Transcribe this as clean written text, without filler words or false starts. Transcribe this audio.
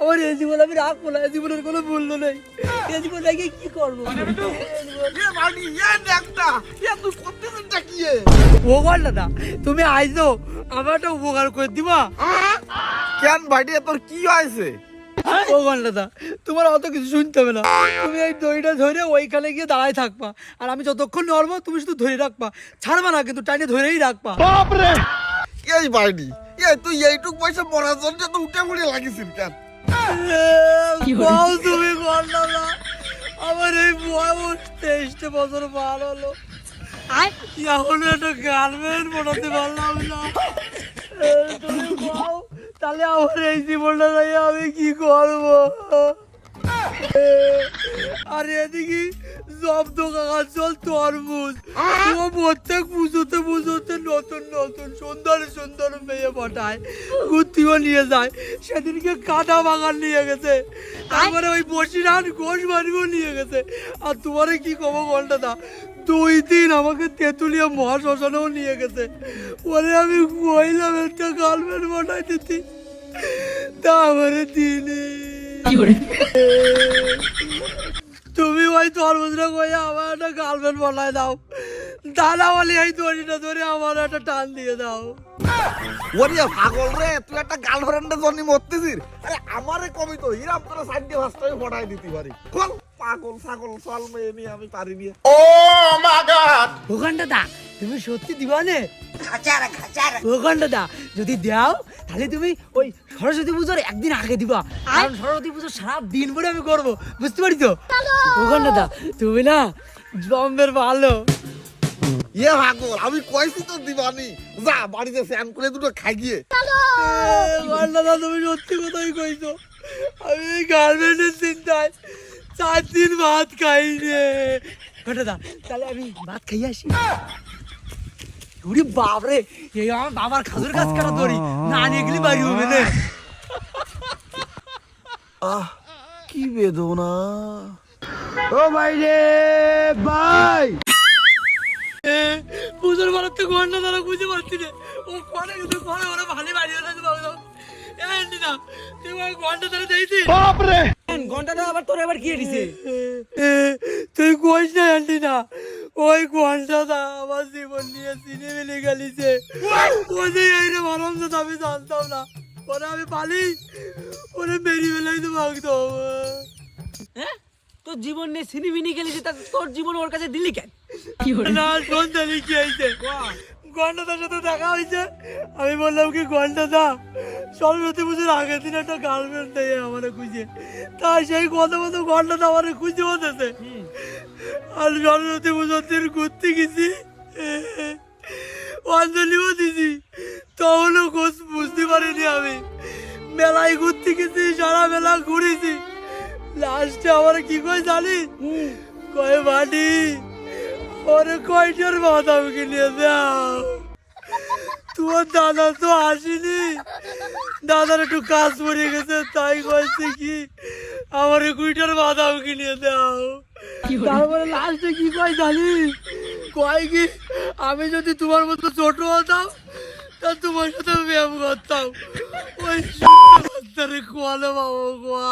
আমার এই জীবন আমি রাখবো না, এই জীবনের কোনো মূল্য নেই। এই জীবন রেখে কি করবো? উপকার দাদা, তুমি আইছো আমার একটা উপকার করে দিবা। কেন ভাইটি তোর কি হয়েছে? উপকার দাদা, তোমার অত কিছু শুনতে হবে না। তুমি এই দড়িটা ধরে ওইখানে গিয়ে দাঁড়ায় থাকবা, আর আমি যতক্ষণ নড়বো তুমি শুধু ধরে রাখবা, ছাড়বা না কিন্তু, টাইনে ধরেই রাখবা। এই ভাইটি তুই এইটুক পয়সা মরার জন্য তো উঠে পড়ে লাগিস কেন? তুমি করলো না, আমার এই বয়স 23 বছর পার হলো, এখনো একটা গার্লফ্রেন্ড বানাতে পারলাম না। তুমি বল তাহলে আমার এই জীবনটা আমি কি করবো? আর এদিকে জব্দ কাকা চল তরমুজ, ও প্রত্যেক পুজোতে পুজোতে নতুন নতুন সুন্দর সুন্দর মেয়ে পাঠায়, ঘুরতেও নিয়ে যায়। সেদিনকে কাঁটা বাগান নিয়ে গেছে, তারপরে ওই বসিরান ঘোষ বাড়িও নিয়ে গেছে। আর তোমারে কি কবো ঘন্টাটা, 2 দিন আমাকে তেঁতুলিয়া মহাশ্মশানেও নিয়ে গেছে। ওরে আমি কইলাম একটা গার্লফ্রেন্ড বানাই দিতি, তা আমারে দিনে। তুমি ওই তরমুজটা কই আমার একটা গার্লফ্রেন্ড বানায় দাও, দাদা বলি এই দড়িটা ধরে আমার একটা টান দিয়ে দাও। ওরে পাগল রে, তুই একটা গার্লফ্রেন্ডের জন্য মরতেছিস? আরে আমারে কবি তো হিরাম তোরা সাইডে ভাস্তায় ফটাই দিতে পারি। চল পাগল ছাগল চল, মেয়ে নিয়ে আমি পারি নিয়ে। ও মা গড! ওখান দাদা তুমি সত্যি দিবানে? ওখান দাদা যদি দাও তাহলে তুমি ওই সরস্বতী পুজোর একদিন আগে দিবা, কারণ সরস্বতী পুজো সারা দিন ভরে আমি করবো, বুঝতে পারি তো? ওখান দাদা তুমি না জম্বের ভালো। পাগল আমি কইছি তো দিবানি, যা বাড়িতে স্নান করে দুটো খাই গিয়ে। দাদা তুমি সত্যি কথাই কইছো, আমি এই গার্মেন্টের চিন্তায় 4 দিন ভাত খাই রে। দাদা তাহলে আমি ভাত খাই আসি। ওরে বাপরে, এই আমার বাবার খাজুর গাছ কাটা দড়ি, না নিয়ে গেলে বাড়ি হবে না। আহ কি বেদনা! ও ভাই রে ভাই, পুজোর বারাত তো ঘন্টা দ্বারা বুঝে পাচ্ছি রে, ও ঘরে কিন্তু ঘরে ওরা ভালো বাড়ি হলে ভালো। না তুই ওই ঘন্টা ধরে দিয়েছি। বাপরে ঘন্টাটা আবার তোর আবার কি দিছে? তুই কইস না আন্টি না, ওই ঘন্টাটা আমার জীবন নিয়ে চিনে মিলে গেলিছে। ও যে এইরকম আরামদাদ আমি জানতাম না, ওরা আমি পালি ওরে মেরি বেলাই তো ভাগতো। হ্যাঁ তোর জীবন নিয়ে সিনেমিনি গেলিছে, তা তোর জীবন ওর কাছে দিলি কেন? না শোন জানি কি হয়েছে, ঘন্টাটার সাথে দেখা হয়েছে। আমি বললাম কি ঘন্টাটা সরস্বতী পুজোর আগের দিন একটা গার্লফ্রেন্ড দেয় আমার খুঁজে, তাই সেই কথা মতো ঘন্টাটা আমার খুঁজে বসেছে। আর সরস্বতী পুজোর দিন ঘুরতে গেছি, অঞ্জলিও দিছি, তখনও খোঁজ বুঝতে পারিনি। আমি মেলায় ঘুরতে গেছি, সারা মেলা ঘুরেছি, লাস্টে আমার কি কয় জানি, কয় বাড়ি ওরে কয়টার বাদাম কিনে দাও। তোমার দাদা তো আসেনি, দাদার একটু কাজ পড়ে গেছে, তাই কয়েছে কি আমার 20টার বাদাম কিনে দাও। তারপরে লাস্টে কি কয় জানি, কয় কি আমি যদি তোমার মতো ছোট হতাম তা তোমার সাথে ব্যায়াম করতাম। ওই বাচ্চারে কোয়ালে বাবা কোয়া।